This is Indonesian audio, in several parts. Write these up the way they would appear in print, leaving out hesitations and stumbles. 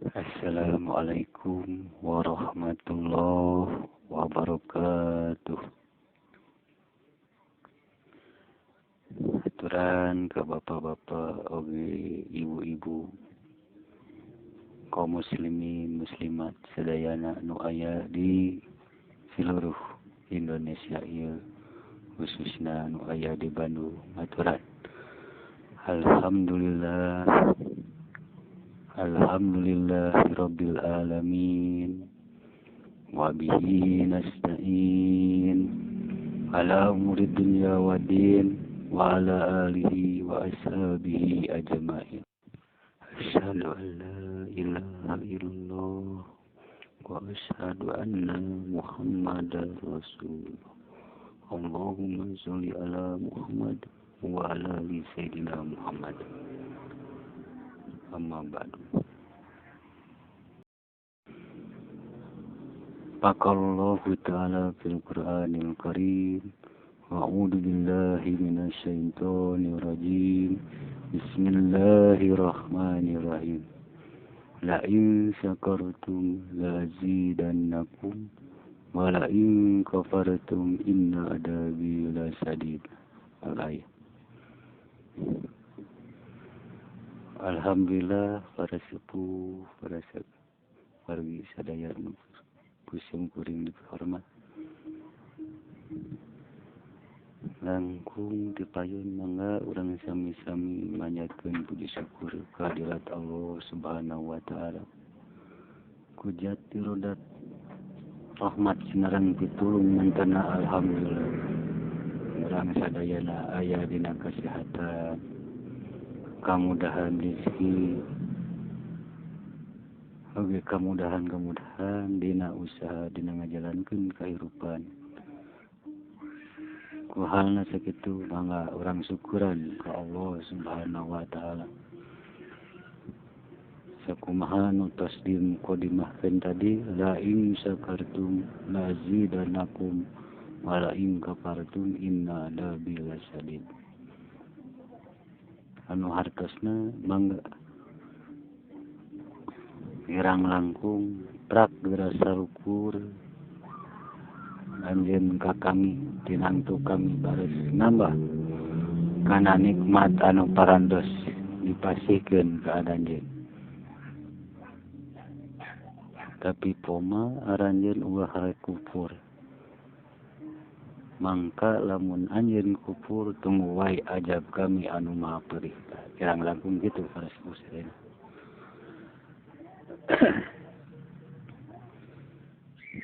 Assalamualaikum warahmatullahi wabarakatuh. Aturan ke bapak-bapak oge ibu-ibu kaum muslimin muslimat sadayana nu aya di seluruh Indonesia ieu khususna nu aya di Bandung. Aturan Alhamdulillahirabbil alamin wa bihi nasta'in ala umuri dunya waddin wa ala alihi wa ashabihi ajma'in. Asyhadu an la ilaha illallah wa asyhadu anna Muhammadar Rasulullah. Allahumma sholli ala Muhammad wa ala ali sayyidina Muhammad. Amma ba'du. Faqallahu ta'ala fil Qur'anil Karim. A'udzu billahi minasy syaithanir rajim. Bismillahirrahmanirrahim. La in syakartum lazidannakum wa la in kafartum inna adabi lasadid. Al-ayat. Alhamdulillah para sepuh, para wargi sadaya nu pusing kuring dihormat. Langkung dipayun mangga urang sami-sami manjatkeun puji syukur kehadirat Allah Subhanahu wa taala. Ku jati rodat rahmat sinareng pitulung mantena alhamdulillah. Urang sadayana aya dina kasehatan, kemudahan rezeki, oge kemudahan dina usaha dina ngajalankeun kahirupan. Ku halna sakitu mangga urang syukuran ka Allah Subhanahu wa taala. Sakumaha nu tasdim qadimahkeun tadi, la in syakartum lazidanakum wa la in kafartum inna adabi lasadid. Anu hartosna mangga irang langkung prak dirasa rukur anjeun ka kami tinangtu kami baris nambah kana nikmat anu parantos dipasihkeun ka adanjeun. Tapi poma aranjeun ulah kufur. Mangka lamun anjeun kufur tunggu wae ajab kami anu maha perih. Kirang langkung gitu para sepuh.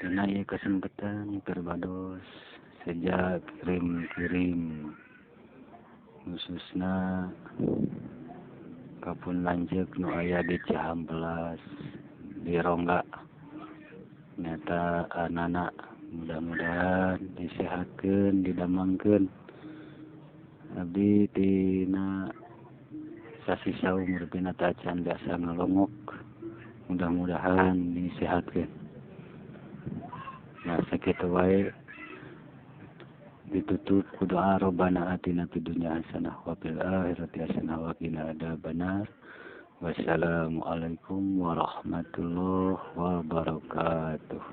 Dina ieu kesempatan perbados sejak kirim khususna kapun lanceuk nu aya di Cihampelas di Rongga. Nyata anak-anak mudah-mudahan disehatkeun, didamangkeun. Abdi tina sasi saumur tina tacan biasa ngalongok. Mudah-mudahan disehatkeun. Nah sakitu wae ditutup ku doa Rabbana atina fid dunya hasanah wa fil akhirati hasanah wa qina adzabannar. Wassalamualaikum warahmatullahi wabarakatuh.